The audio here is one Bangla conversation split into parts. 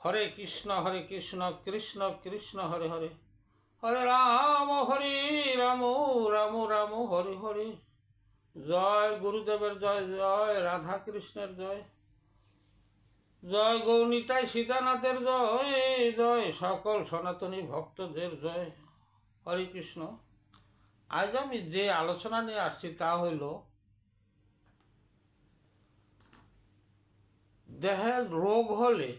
হরে কৃষ্ণ কৃষ্ণ কৃষ্ণ হরে হরে, হরে রাম রাম রাম হরে হরে। জয় গুরুদেবের জয়, জয় রাধা কৃষ্ণের জয়, জয় গৌনিতাই সীতানাথের জয়, জয় সকল সনাতনী ভক্তদের জয়। হরে কৃষ্ণ। আজ আমি যে আলোচনা নিয়ে আসছি তা হইল দেহের রোগ হলে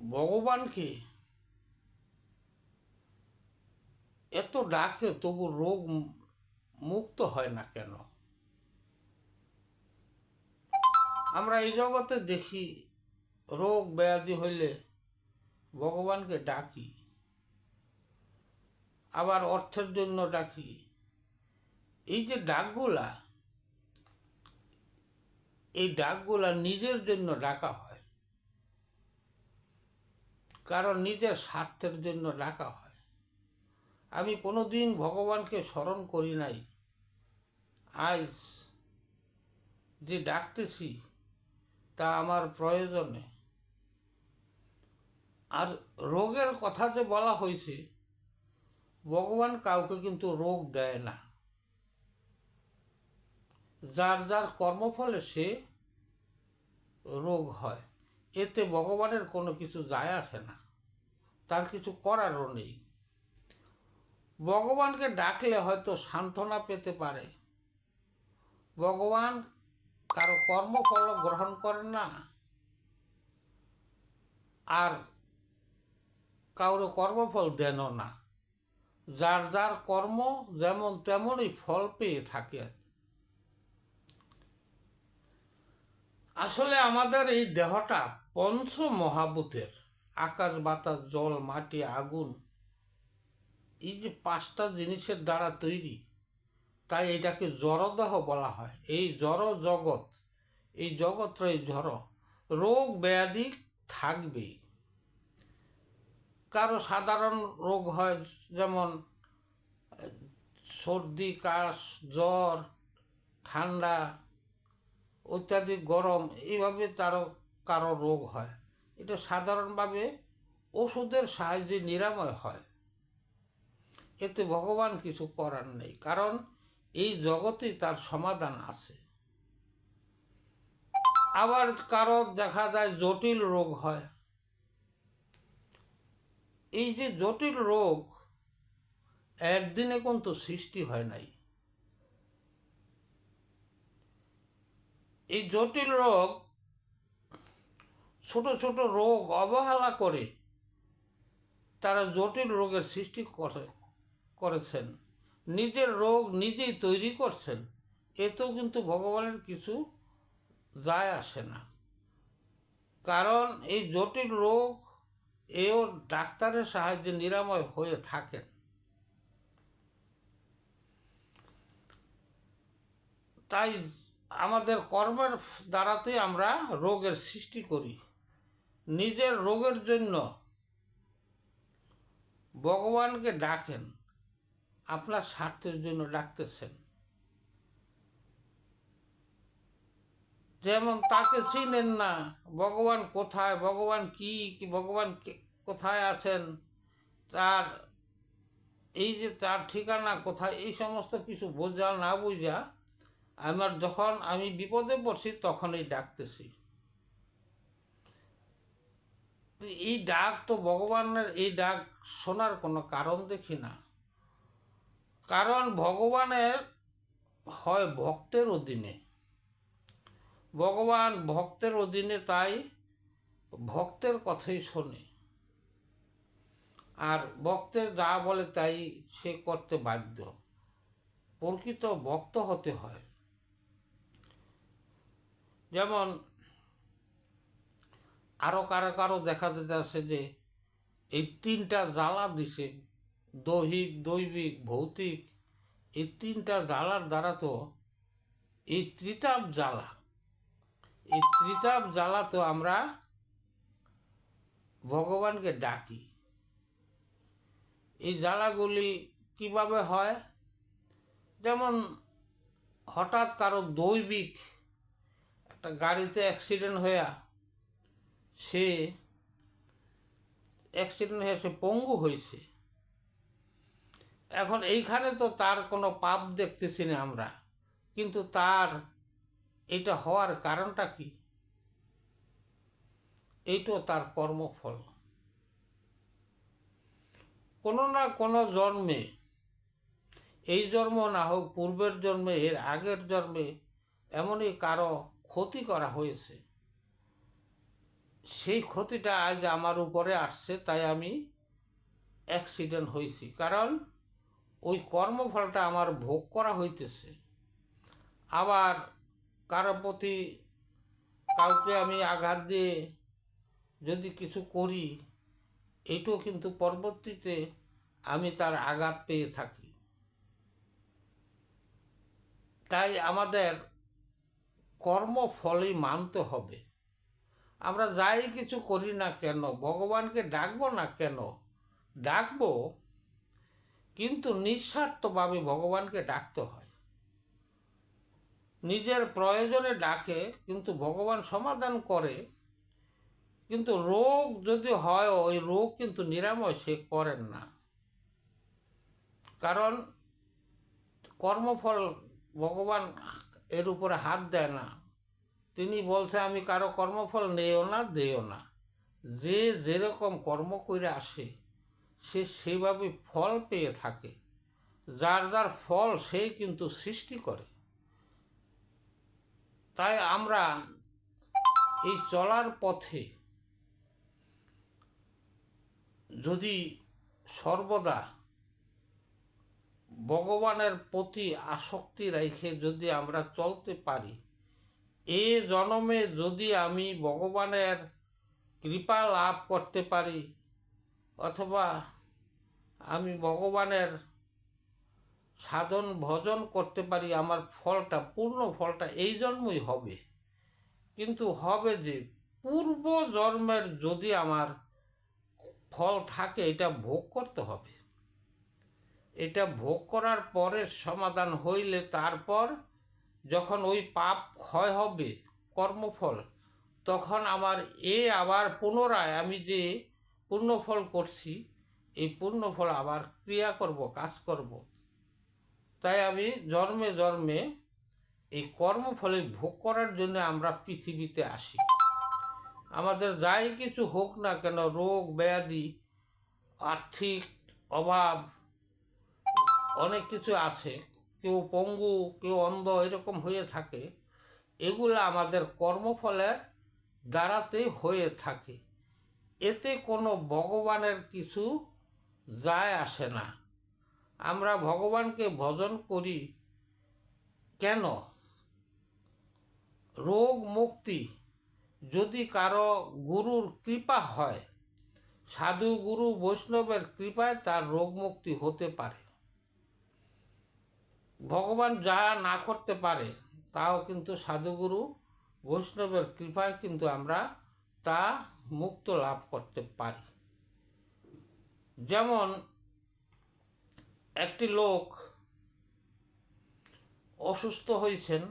ভগবানকে এত ডাকে তবু রোগ মুক্ত হয় না কেন? আমরা এই জগতে দেখি রোগ ব্যাধি হইলে ভগবানকে ডাকি, আবার অর্থের জন্য ডাকি। এই যে ডাকগুলা নিজের জন্য ডাকা হয়, কারণ নিজের স্বার্থের জন্য ডাকা হয়। আমি কোনোদিন ভগবানকে স্মরণ করি নাই, আজ যে ডাকতেছি তা আমার প্রয়োজনে। আর রোগের কথা যে বলা হয়েছে, ভগবান কাউকে কিন্তু রোগ দেয় না। যার যার কর্মফলে সে রোগ হয়, এতে ভগবানের কোনো কিছু যায় আসে না, তার কিছু করারও নেই। ভগবানকে ডাকলে হয়তো সান্ত্বনা পেতে পারে। ভগবান কারো কর্মফল গ্রহণ করেন না, আর কারো কর্মফল দেনও না। যার যার কর্ম যেমন তেমনই ফল পেয়ে থাকে। আসলে আমাদের এই দেহটা পঞ্চ মহাভূতের, আকাশ বাতাস জল মাটি আগুন, এই যে পাঁচটা জিনিসের দ্বারা তৈরি, তাই এটাকে জড়দেহ বলা হয়। এই জড় জগৎ, এই জগৎটাই জড়। রোগ ব্যাধি থাকবেই। কারো সাধারণ রোগ হয়, যেমন সর্দি কাশ জ্বর ঠান্ডা অত্যাধিক গরম, এইভাবে কারো রোগ হয়। এটা সাধারণভাবে ওষুধের সাহায্যে নিরাময় হয়। এতে ভগবান কিছু করার নেই, কারণ এই জগতেই তার সমাধান আছে। আবার কারো দেখা যায় জটিল রোগ হয়। এই যে জটিল রোগ একদিনে কিন্তু সৃষ্টি হয় নাই। এই জটিল রোগ, ছোট ছোট রোগ অবহেলা করে তারা জটিল রোগের সৃষ্টি করেছেন, নিজের রোগ নিজেই তৈরি করছেন। এতেও কিন্তু ভগবানের কিছু যায় আসে না, কারণ এই জটিল রোগ এও ডাক্তারের সাহায্যে নিরাময় হয়ে থাকেন। তাই আমাদের কর্মের দ্বারাতে আমরা রোগের সৃষ্টি করি। নিজের রোগের জন্য ভগবানকে ডাকেন, আপনার স্বার্থের জন্য ডাকতেছেন। যেমন তাকে চিনেন না, ভগবান কোথায়, ভগবান কি, ভগবান কোথায় আছেন, তার এই যে তার ঠিকানা কোথায়, এই সমস্ত কিছু বোঝা না বুঝা যখন আমি বিপদে পড়ছি তখনই ডাকতেছি। এই ডাক তো ভগবানের, এই ডাক শোনার কোনো কারণ দেখি না। কারণ ভগবানের হয় ভক্তের অধীনে, ভগবান ভক্তের অধীনে, তাই ভক্তের কথাই শোনে। আর ভক্তের যা বলে তাই সে করতে বাধ্য। প্রকৃত ভক্ত হতে হয়। যেমন আরও কারো কারো দেখা যেতে আছে যে এই তিনটা জ্বালা দিছে, দৈহিক দৈবিক ভৌতিক, এই তিনটা জ্বালার দ্বারা তো এই ত্রিতাপ জ্বালা, এই ত্রিতাপ জ্বালা তো আমরা ভগবানকে ডাকি। এই জ্বালাগুলি কিভাবে হয়? যেমন হঠাৎ কারো দৈবিক একটা গাড়িতে অ্যাক্সিডেন্ট হইয়া সে অ্যাক্সিডেন্ট হয়ে সে পঙ্গু হয়েছে। এখন এইখানে তো তার কোনো পাপ দেখতেছি না আমরা, কিন্তু তার এটা হওয়ার কারণটা কি? এইটাও তার কর্মফল। কোনো না কোনো জন্মে, এই জন্ম না হোক পূর্বের জন্মে, এর আগের জন্মে এমনই কারো ক্ষতি করা হয়েছে, সেই ক্ষতিটা আজ আমার উপরে আসছে, তাই আমি অ্যাক্সিডেন্ট হয়েছি। কারণ ওই কর্মফলটা আমার ভোগ করা হইতেছে। আবার কারো প্রতি কাউকে আমি আঘাত দিয়ে যদি কিছু করি, এটাও কিন্তু পরবর্তীতে আমি তার আঘাত পেয়ে থাকি। তাই আমাদের কর্মফলই মানতে হবে। আমরা যাই কিছু করি না কেন, ভগবানকে ডাকবো না কেন, ডাকবো, কিন্তু নিঃস্বার্থভাবে ভগবানকে ডাকতে হয়। নিজের প্রয়োজনে ডাকে, কিন্তু ভগবান সমাধান করে। কিন্তু রোগ যদি হয়, ওই রোগ কিন্তু নিরাময় সে করেন না। কারণ কর্মফল ভগবান এর উপরে হাত দেয় না। তিনি বলছে, আমি কারো কর্মফল নেও না, দেও না। যে যেরকম কর্ম করে আসে সে সেইভাবে ফল পেয়ে থাকে। যার যার ফল সে কিন্তু সৃষ্টি করে। তাই আমরা এই চলার পথে যদি সর্বদা ভগবানের প্রতি আসক্তি রেখে যদি আমরা চলতে পারি, এ জন্মে যদি আমি ভগবানের কৃপা লাভ করতে পারি, অথবা আমি ভগবানের সাধন ভজন করতে পারি, আমার ফলটা, পূর্ণ ফলটা এই জন্মই হবে। কিন্তু হবে যে পূর্ব জন্মের যদি আমার ফল থাকে, এটা ভোগ করতে হবে। এটা ভোগ করার পরে সমাধান হইলে তারপর যখন ওই পাপ ক্ষয় হবে কর্মফল, তখন আমার আবার পুনরায় আমি যে পুণ্যফল করছি, এই পুণ্যফল আবার ক্রিয়া করব, কাজ করব। তাই আমি জন্মে জন্মে এই কর্মফলে ভোগ করার জন্য আমরা পৃথিবীতে আসি। আমাদের যাই কিছু হোক না কেন, রোগ ব্যাধি, আর্থিক অভাব, অনেক কিছু আছে, কেউ পঙ্গু, কেউ অন্ধ, এরকম হয়ে থাকে। এগুলো আমাদের কর্মফলের দ্বারাতেই হয়ে থাকে। এতে কোনো ভগবানের কিছু যায় আসে না। আমরা ভগবানকে ভজন করি কেন? রোগ মুক্তি যদি কারো গুরুর কৃপা হয়, সাধু গুরু বৈষ্ণবের কৃপায় তার রোগ মুক্তি হতে পারে। ভগবান যা না করতে পারে, তাও কিন্তু সাধুগুরু বৈষ্ণবের কৃপায় কিন্তু আমরা তা মুক্ত লাভ করতে পারি। যেমন একটি লোক অসুস্থ হয়েছেন,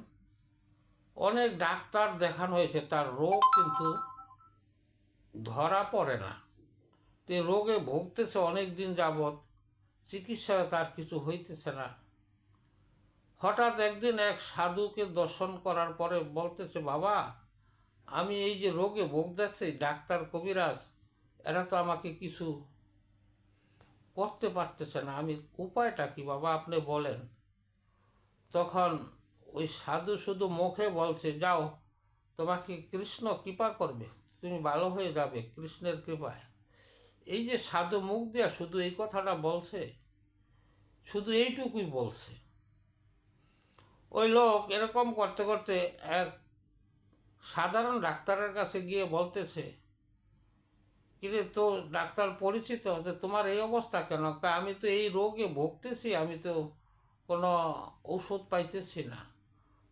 অনেক ডাক্তার দেখানো হয়েছে, তার রোগ কিন্তু ধরা পড়ে না। তে রোগে ভুগতেছে অনেক দিন যাবৎ, চিকিৎসায় তার কিছু হইতেছে না। হঠাৎ একদিন এক সাধুকে দর্শন করার পরে বলতেছে, বাবা, আমি এই যে রোগে ভুগতেছি, ডাক্তার কবিরাজ এরা তো আমাকে কিছু করতে পারতেছে না, আমি উপায়টা কি বাবা আপনি বলেন। তখন ওই সাধু শুধু মুখে বলছে, যাও, তোমাকে কৃষ্ণ কৃপা করবে, তুমি ভালো হয়ে যাবে কৃষ্ণের কৃপায়। এই যে সাধু মুখ দিয়া শুধু এই কথাটা বলছে, শুধু এইটুকুই বলছে। ওই লোক এরকম করতে করতে এক সাধারণ ডাক্তারের কাছে গিয়ে বলতেছে, কিরে, তো ডাক্তার পরিচিত, যে তোমার এই অবস্থা কেন? আমি তো এই রোগে ভুগতেছি, আমি তো কোনো ওষুধ পাইতেছি না।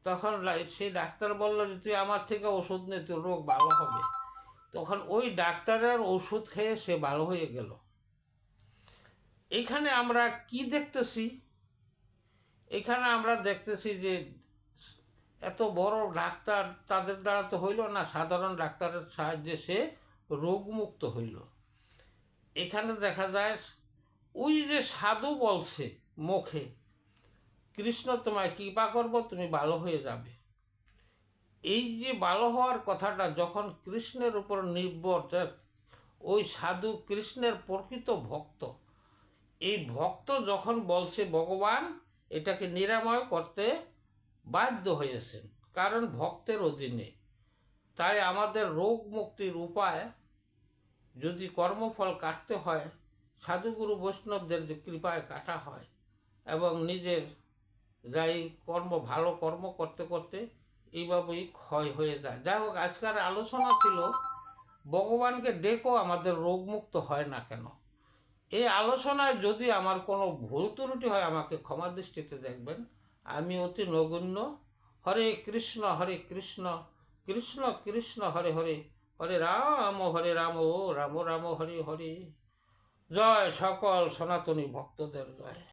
তখন সেই ডাক্তার বলল যে তুই আমার থেকে ওষুধ নে, তোর রোগ ভালো হবে। তখন ওই ডাক্তারের ওষুধ খেয়ে সে ভালো হয়ে গেল। এখানে আমরা কি দেখতেছি? এখানে আমরা দেখতেছি যে এত বড় ডাক্তার, তাদের দ্বারা তো হইল না, সাধারণ ডাক্তারের সাহায্যে সে রোগমুক্ত হইল। এখানে দেখা যায় ওই যে সাধু বলছে মুখে, কৃষ্ণ তোমায় কৃপা করব, তুমি ভালো হয়ে যাবে। এই যে ভালো হওয়ার কথাটা যখন কৃষ্ণের উপর নির্ভর, ওই সাধু কৃষ্ণের প্রকৃত ভক্ত, এই ভক্ত যখন বলছে ভগবান এটাকে নিরাময় করতে বাধ্য হয়েছেন, কারণ ভক্তের অধীনে। তাই আমাদের রোগ মুক্তির উপায় যদি কর্মফল কাটতে হয়, সাধুগুরু বৈষ্ণবদের যে কৃপায় কাটা হয় এবং নিজের যাই ভালো কর্ম করতে করতে এইভাবেই ক্ষয় হয়ে যায়। যাই হোক, আজকের আলোচনা ছিল ভগবানকে ডেকো আমাদের রোগমুক্ত হয় না কেন। এই আলোচনায় যদি আমার কোনো ভুল ত্রুটি হয় আমাকে ক্ষমা দৃষ্টিতে দেখবেন, আমি অতি নগণ্য। হরে কৃষ্ণ কৃষ্ণ কৃষ্ণ হরে হরে, হরে রাম রাম রাম হরে হরে। জয় সকল সনাতনী ভক্তদের জয়।